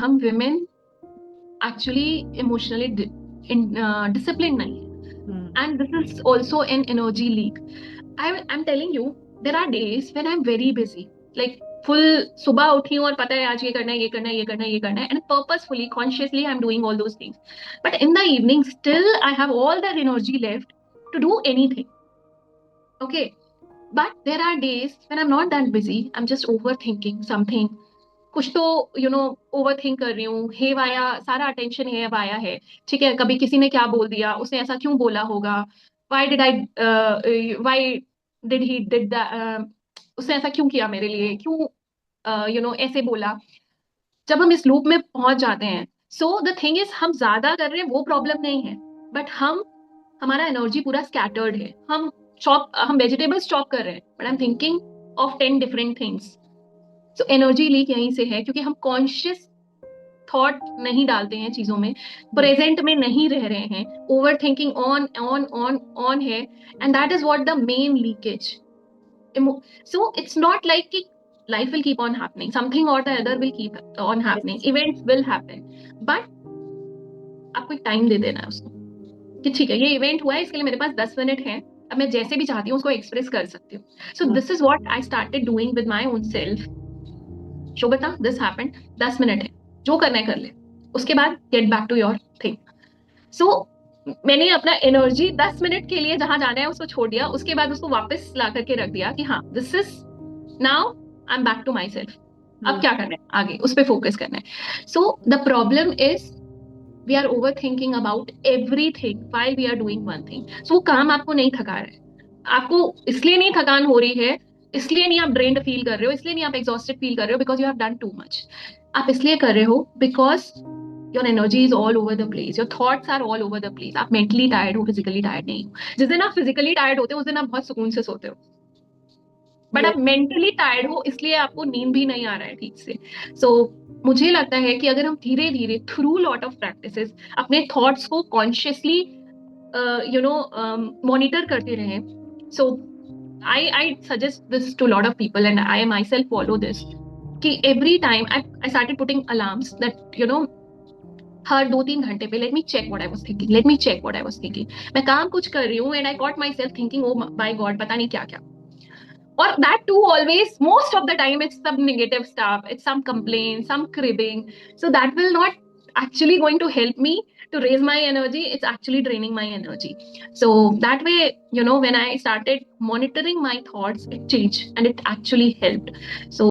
हम women actually emotionally disciplined नहीं है. And this is also an energy leak. I'm telling you, there are days when I'm very busy. Like full सुबह उठी हूँ और पता है आज ये करना है, ये करना है, ये करना है, ये करना है, and purposefully, consciously, I'm doing all those things. But in the evening, still I have all that energy left to do anything. Okay, but there are days when I'm not that busy. I'm just overthinking something. कुछ तो over think कर रही हूँ, हे via, सारा attention हे via है. ठीक है, कभी किसी ने क्या बोल दिया, उसने ऐसा क्यों बोला होगा, वाई डिड ही डिड उसने ऐसा क्यों किया मेरे लिए, क्यों ऐसे बोला. जब हम इस लूप में पहुंच जाते हैं, सो द थिंग इज हम ज्यादा कर रहे हैं वो प्रॉब्लम नहीं है, बट हमारा एनर्जी पूरा स्कैटर्ड है. हम वेजिटेबल्स चॉप कर रहे हैं, but I am thinking of 10 different things. So energy leak यहीं से है, क्योंकि हम कॉन्शियस थॉट नहीं डालते हैं चीजों में, प्रेजेंट में नहीं रह रहे हैं, over thinking on on on on है, and that is what the main leakage. So it's not like कि life will keep on happening, something or the other will keep on happening, events will happen, but आपको एक time दे देना है उसको कि ठीक है, ये इवेंट हुआ है, इसके लिए मेरे पास 10 मिनट है, अब मैं जैसे भी चाहती हूँ उसको एक्सप्रेस कर सकती हूँ. So this is what I started doing with my own self. Shobhta, this happened, 10 minute है, जो करना है कर ले, उसके बाद get back to your thing. So मैंने अपना एनर्जी 10 मिनट के लिए जहां जाना है उसको छोड़ दिया, उसके बाद उसको वापस ला करके रख दिया कि हाँ, this is now I am back to myself. अब क्या करना है, आगे उस पर फोकस करना है. So the problem is we are over thinking about everything while we are doing one thing. So वो काम आपको नहीं थका रहा है, आपको इसलिए नहीं थकान हो रही है, इसलिए नहीं आप ड्रेन्ड फील कर रहे हो, इसलिए नहीं आप एग्जॉस्टेड फील कर रहे हो because you have done too much. आप इसलिए कर रहे हो because your energy is all over the place, your thoughts are all over the place. आप मेंटली टायर्ड हो, फिजिकली टायर्ड नहीं हो. जिस दिन आप फिजिकली टायर्ड होते हो उस दिन आप बहुत सुकून से सोते हो, बट आप मेंटली टायर्ड हो इसलिए आपको नींद भी नहीं आ रहा है ठीक से. सो मुझे लगता है कि अगर हम धीरे धीरे थ्रू लॉट ऑफ प्रैक्टिसेस अपने थॉट्स को कॉन्शियसली मॉनिटर करते रहें. So I suggest this to lot of people and I my self follow this कि every time I started putting alarms that हर 2-3 घंटे पे let me check what I was thinking, let me check what I was thinking. मैं काम कुछ कर रही हूँ and I got my self thinking, oh my God, पता नहीं क्या क्या. Or that too, always, most of the time, it's some negative stuff, it's some complaint, some cribbing. So that will not actually going to help me to raise my energy. It's actually draining my energy. So that way, when I started monitoring my thoughts, it changed and it actually helped. So